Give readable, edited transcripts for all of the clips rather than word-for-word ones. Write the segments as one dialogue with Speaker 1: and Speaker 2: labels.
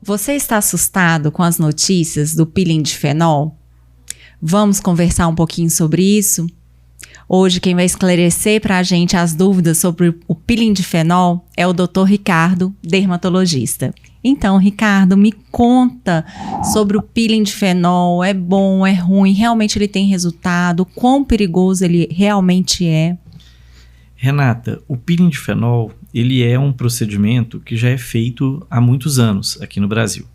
Speaker 1: Você está assustado com as notícias do peeling de fenol? Vamos conversar um pouquinho sobre isso? Hoje quem vai esclarecer para a gente as dúvidas sobre o peeling de fenol é o Dr. Ricardo, dermatologista. Então, Ricardo, me conta sobre o peeling de fenol. É bom, é ruim? Realmente ele tem resultado? Quão perigoso ele realmente é?
Speaker 2: Renata, o peeling de fenol, ele é um procedimento que já é feito há muitos anos aqui no Brasil.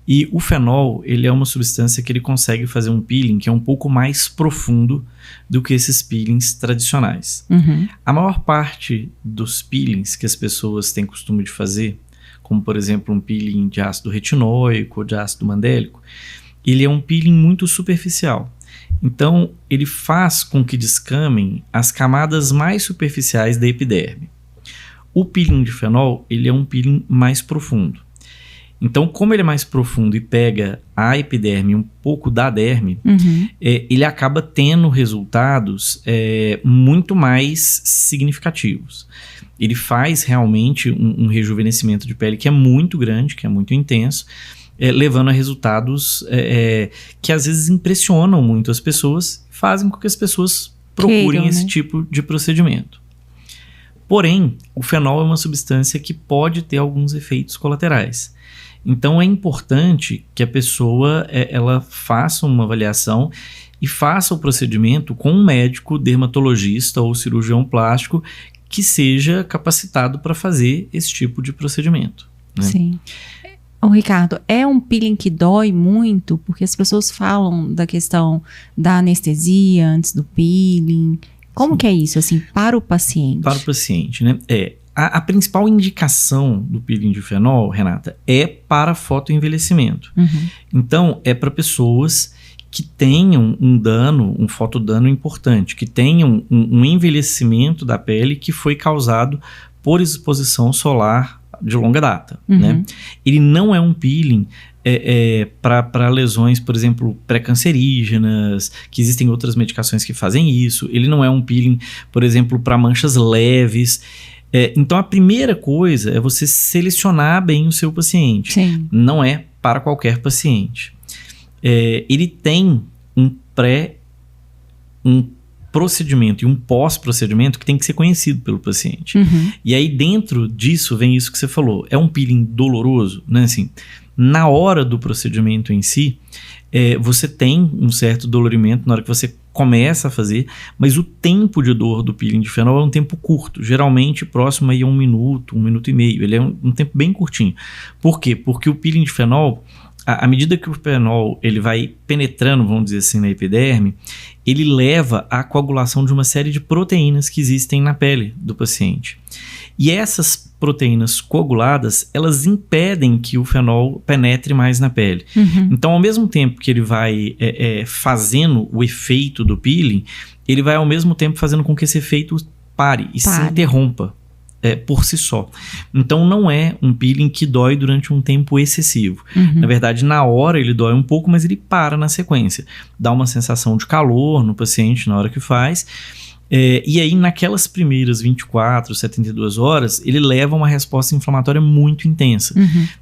Speaker 2: E o fenol, ele é uma substância que ele consegue fazer um peeling que é um pouco mais profundo do que esses peelings tradicionais. A maior parte dos peelings que as pessoas têm costume de fazer, como por exemplo um peeling de ácido retinóico ou de ácido mandélico, ele é um peeling muito superficial. Então, ele faz com que descamem as camadas mais superficiais da epiderme. O peeling de fenol, ele é um peeling mais profundo. Então, como ele é mais profundo e pega a epiderme um pouco da derme, ele acaba tendo resultados muito mais significativos. Ele faz realmente um rejuvenescimento de pele que é muito grande, que é muito intenso, levando a resultados que às vezes impressionam muito as pessoas, fazem com que as pessoas procurem esse tipo de procedimento. Porém, o fenol é uma substância que pode ter alguns efeitos colaterais. Então é importante que a pessoa ela faça uma avaliação e faça o procedimento com um médico dermatologista ou cirurgião plástico que seja capacitado para fazer esse tipo de procedimento, né?
Speaker 1: Sim. Ricardo, é um peeling que dói muito? Porque as pessoas falam da questão da anestesia antes do peeling. Como que é isso, assim, para o paciente? Para
Speaker 2: o paciente, né? A principal indicação do peeling de fenol, Renata, é para fotoenvelhecimento. Então, é para pessoas que tenham um fotodano importante, que tenham um envelhecimento da pele que foi causado por exposição solar de longa data, né? Ele não é um peeling para lesões, por exemplo, pré-cancerígenas, que existem outras medicações que fazem isso. Ele não é um peeling, por exemplo, para manchas leves. Então, a primeira coisa é você selecionar bem o seu paciente.
Speaker 1: Sim.
Speaker 2: Não é para qualquer paciente. Ele tem um procedimento e um pós-procedimento que tem que ser conhecido pelo paciente. E aí, dentro disso, vem isso que você falou. É um peeling doloroso, né? Assim, na hora do procedimento em si, você tem um certo dolorimento na hora que você começa a fazer, mas o tempo de dor do peeling de fenol é um tempo curto, geralmente próximo aí a 1 minuto, 1 minuto e meio. Ele é um tempo bem curtinho. Por quê? Porque o peeling de fenol, à medida que o fenol ele vai penetrando, vamos dizer assim, na epiderme, ele leva à coagulação de uma série de proteínas que existem na pele do paciente. E essas proteínas coaguladas, elas impedem que o fenol penetre mais na pele. Então, ao mesmo tempo que ele vai fazendo o efeito do peeling, ele vai ao mesmo tempo fazendo com que esse efeito pare e se interrompa por si só. Então, não é um peeling que dói durante um tempo excessivo. Na verdade, na hora ele dói um pouco, mas ele para na sequência. Dá uma sensação de calor no paciente na hora que faz. E aí, naquelas primeiras 24, 72 horas, ele leva uma resposta inflamatória muito intensa.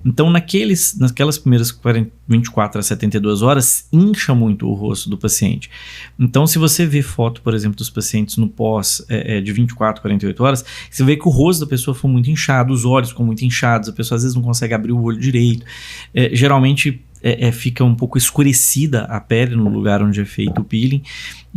Speaker 2: Então, naquelas primeiras 24 a 72 horas, incha muito o rosto do paciente. Então, se você vê foto, por exemplo, dos pacientes no pós de 24, 48 horas, você vê que o rosto da pessoa foi muito inchado, os olhos ficam muito inchados, a pessoa às vezes não consegue abrir o olho direito. Geralmente, fica um pouco escurecida a pele no lugar onde é feito o peeling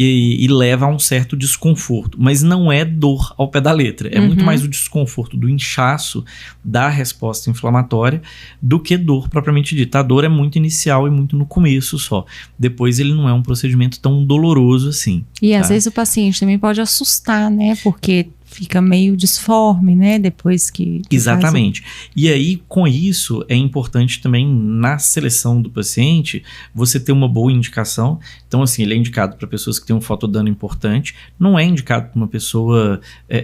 Speaker 2: e leva a um certo desconforto, mas não é dor ao pé da letra, é muito mais o desconforto do inchaço da resposta inflamatória do que dor propriamente dita. A dor é muito inicial e muito no começo só, depois ele não é um procedimento tão doloroso assim.
Speaker 1: E às vezes o paciente também pode assustar, né, porque fica meio disforme, né, depois que
Speaker 2: Exatamente. E aí, com isso, é importante também, na seleção do paciente, você ter uma boa indicação. Então, assim, ele é indicado para pessoas que têm um fotodano importante, não é indicado para uma pessoa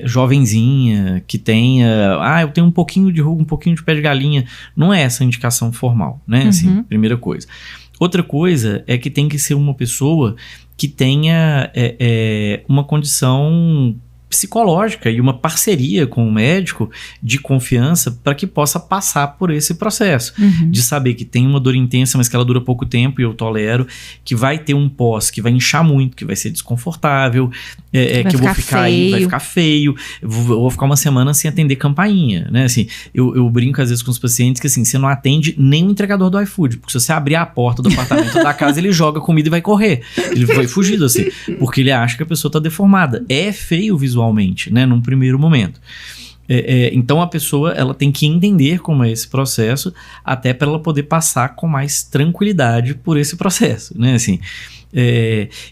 Speaker 2: jovenzinha, que tenha, eu tenho um pouquinho de ruga, um pouquinho de pé de galinha. Não é essa a indicação formal, né, assim, primeira coisa. Outra coisa é que tem que ser uma pessoa que tenha uma condição psicológica e uma parceria com o médico de confiança para que possa passar por esse processo. De saber que tem uma dor intensa, mas que ela dura pouco tempo e eu tolero, que vai ter um pós que vai inchar muito, que vai ser desconfortável, que eu vou ficar aí, vai ficar feio, eu vou ficar uma semana sem atender campainha, né? Assim, eu brinco às vezes com os pacientes que assim, você não atende nem o entregador do iFood, porque se você abrir a porta do apartamento da casa, ele joga comida e vai correr. Ele vai fugir assim, porque ele acha que a pessoa tá deformada. É feio visualmente, né? Num primeiro momento. Então a pessoa ela tem que entender como é esse processo, até para ela poder passar com mais tranquilidade por esse processo, né? Assim,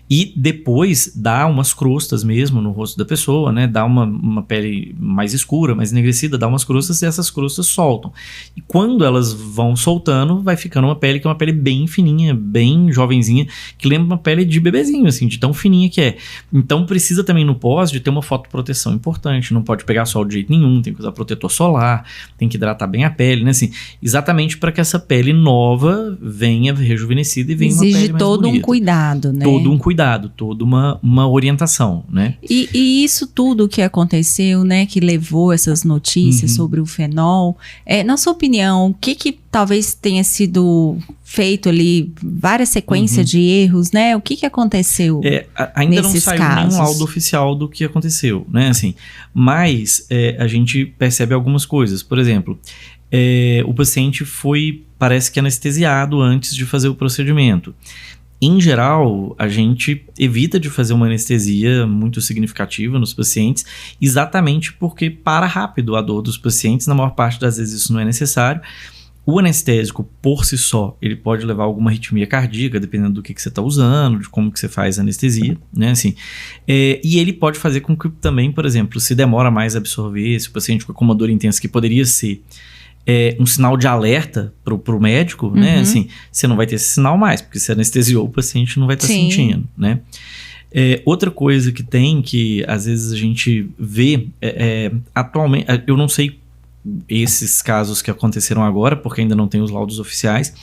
Speaker 2: e depois dá umas crostas mesmo no rosto da pessoa, né? Dá uma pele mais escura, mais enegrecida, dá umas crostas e essas crostas soltam. E quando elas vão soltando, vai ficando uma pele que é uma pele bem fininha, bem jovenzinha, que lembra uma pele de bebezinho, assim, de tão fininha que é. Então precisa também no pós de ter uma fotoproteção importante, não pode pegar sol de jeito nenhum, tem que usar protetor solar, tem que hidratar bem a pele, né? Assim, exatamente para que essa pele nova venha rejuvenescida e venha uma pele mais bonita. Exige todo um cuidado. Né? Todo um cuidado, toda uma orientação, né?
Speaker 1: E isso tudo que aconteceu, né, que levou essas notícias sobre o fenol, na sua opinião, o que talvez tenha sido feito ali, várias sequências de erros, né? O que aconteceu
Speaker 2: ainda não saiu
Speaker 1: casos?
Speaker 2: Nenhum laudo oficial do que aconteceu, né? Assim, mas a gente percebe algumas coisas. Por exemplo, o paciente parece que anestesiado antes de fazer o procedimento. Em geral, a gente evita de fazer uma anestesia muito significativa nos pacientes, exatamente porque para rápido a dor dos pacientes, na maior parte das vezes isso não é necessário. O anestésico, por si só, ele pode levar a alguma arritmia cardíaca, dependendo do que você está usando, de como que você faz a anestesia, né, assim. E ele pode fazer com que também, por exemplo, se demora mais a absorver, se o paciente fica com uma dor intensa, que poderia ser um sinal de alerta pro médico, né? Assim, você não vai ter esse sinal mais, porque se anestesiou, o paciente não vai estar sentindo, né? Outra coisa que tem, que às vezes a gente vê, atualmente, eu não sei esses casos que aconteceram agora, porque ainda não tem os laudos oficiais,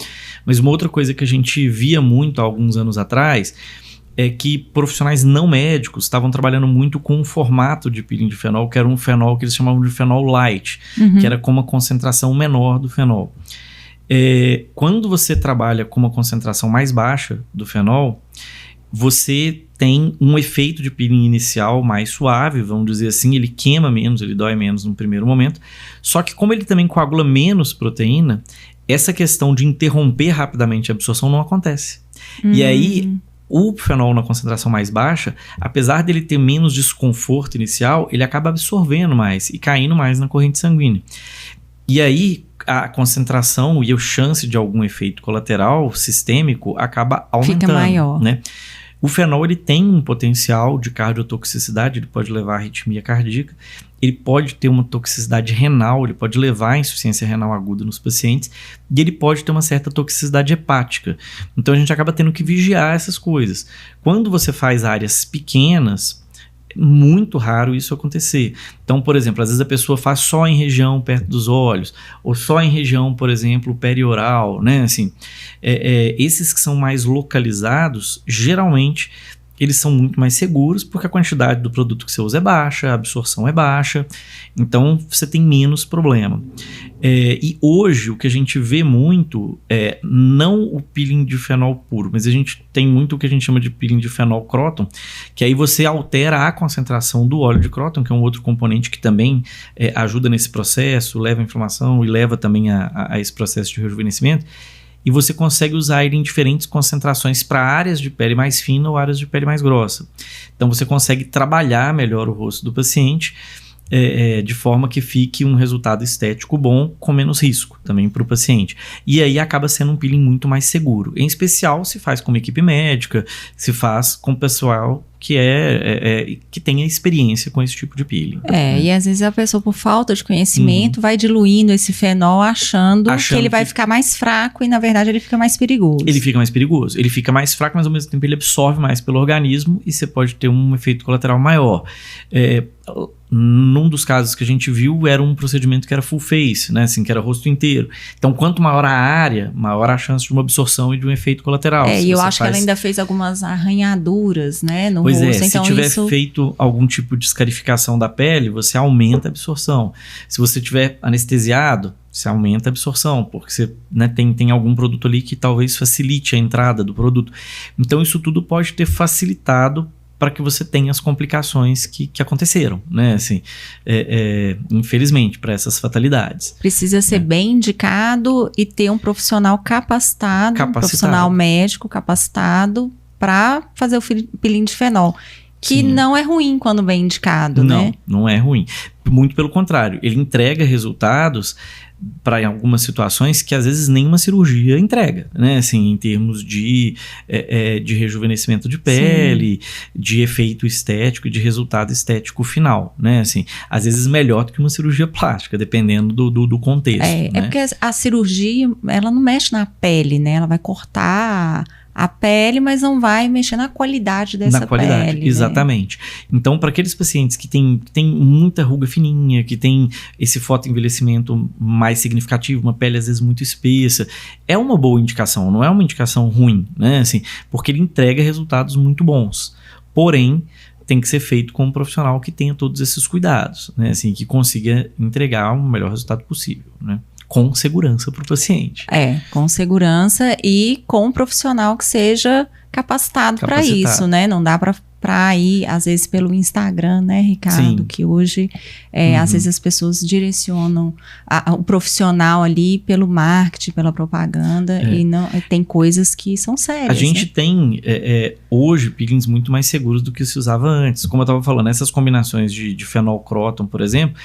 Speaker 2: mas uma outra coisa que a gente via muito há alguns anos atrás é que profissionais não médicos estavam trabalhando muito com um formato de peeling de fenol, que era um fenol que eles chamavam de fenol light, que era com uma concentração menor do fenol. Quando você trabalha com uma concentração mais baixa do fenol, você tem um efeito de peeling inicial mais suave, vamos dizer assim, ele queima menos, ele dói menos no primeiro momento, só que como ele também coagula menos proteína, essa questão de interromper rapidamente a absorção não acontece. E aí, o fenol na concentração mais baixa, apesar dele ter menos desconforto inicial, ele acaba absorvendo mais e caindo mais na corrente sanguínea. E aí, a concentração e a chance de algum efeito colateral sistêmico acaba aumentando. Fica maior. Né? O fenol ele tem um potencial de cardiotoxicidade, ele pode levar a arritmia cardíaca, ele pode ter uma toxicidade renal, ele pode levar a insuficiência renal aguda nos pacientes, e ele pode ter uma certa toxicidade hepática. Então a gente acaba tendo que vigiar essas coisas. Quando você faz áreas pequenas, é muito raro isso acontecer. Então, por exemplo, às vezes a pessoa faz só em região perto dos olhos, ou só em região, por exemplo, perioral, né? Assim, esses que são mais localizados, geralmente eles são muito mais seguros, porque a quantidade do produto que você usa é baixa, a absorção é baixa, então você tem menos problema. E hoje o que a gente vê muito é não o peeling de fenol puro, mas a gente tem muito o que a gente chama de peeling de fenol cróton, que aí você altera a concentração do óleo de cróton, que é um outro componente que também ajuda nesse processo, leva a inflamação e leva também a esse processo de rejuvenescimento. E você consegue usar ele em diferentes concentrações para áreas de pele mais fina ou áreas de pele mais grossa. Então você consegue trabalhar melhor o rosto do paciente de forma que fique um resultado estético bom, com menos risco também para o paciente. E aí acaba sendo um peeling muito mais seguro. Em especial se faz com uma equipe médica, se faz com pessoal que tenha experiência com esse tipo de peeling.
Speaker 1: E às vezes a pessoa, por falta de conhecimento, vai diluindo esse fenol achando que ele vai ficar mais fraco e na verdade ele fica mais perigoso.
Speaker 2: Ele fica mais perigoso. Ele fica mais fraco, mas ao mesmo tempo ele absorve mais pelo organismo e você pode ter um efeito colateral maior. num dos casos que a gente viu, era um procedimento que era full face, né? Assim, que era rosto inteiro. Então, quanto maior a área, maior a chance de uma absorção e de um efeito colateral.
Speaker 1: E eu acho que ela ainda fez algumas arranhaduras, né, no
Speaker 2: rosto.
Speaker 1: Pois
Speaker 2: então, se tiver feito algum tipo de escarificação da pele, você aumenta a absorção. Se você tiver anestesiado, você aumenta a absorção, porque você, né, tem algum produto ali que talvez facilite a entrada do produto. Então, isso tudo pode ter facilitado para que você tenha as complicações que aconteceram, né? Assim, infelizmente, para essas fatalidades.
Speaker 1: Precisa ser bem indicado e ter um profissional capacitado. Um profissional médico capacitado para fazer o peeling de fenol. Que Sim. não é ruim quando bem indicado, né?
Speaker 2: Não é ruim. Muito pelo contrário, ele entrega resultados para algumas situações que às vezes nenhuma cirurgia entrega, né? Assim, em termos de rejuvenescimento de pele, Sim. de efeito estético e de resultado estético final, né? Assim, às vezes melhor do que uma cirurgia plástica, dependendo do contexto.
Speaker 1: Né? É porque a cirurgia, ela não mexe na pele, né? Ela vai cortar a pele, mas não vai mexer na qualidade dessa pele.
Speaker 2: Exatamente. Né? Então, para aqueles pacientes que têm muita ruga fininha, que tem esse fotoenvelhecimento mais significativo, uma pele às vezes muito espessa, é uma boa indicação, não é uma indicação ruim, né? Assim, porque ele entrega resultados muito bons. Porém, tem que ser feito com um profissional que tenha todos esses cuidados, né? Assim, que consiga entregar o melhor resultado possível, né? Com segurança para o paciente.
Speaker 1: Com segurança e com um profissional que seja capacitado para isso, né? Não dá para ir, às vezes, pelo Instagram, né, Ricardo? Sim. Que hoje, às vezes, as pessoas direcionam o profissional ali pelo marketing, pela propaganda, e não tem coisas que são sérias.
Speaker 2: A gente tem, hoje, peelings muito mais seguros do que se usava antes. Como eu estava falando, essas combinações de fenol-cróton, por exemplo,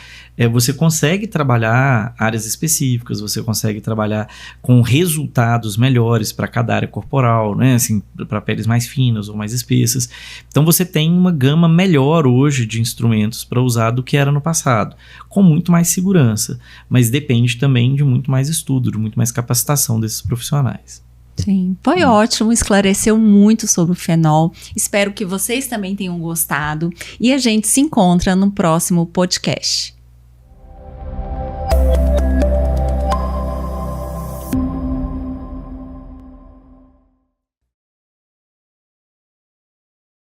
Speaker 2: você consegue trabalhar áreas específicas, você consegue trabalhar com resultados melhores para cada área corporal, né? Assim, para peles mais finas ou mais espessas. Então, você tem uma gama melhor hoje de instrumentos para usar do que era no passado, com muito mais segurança, mas depende também de muito mais estudo, de muito mais capacitação desses profissionais.
Speaker 1: Sim, foi ótimo, esclareceu muito sobre o fenol. Espero que vocês também tenham gostado e a gente se encontra no próximo podcast.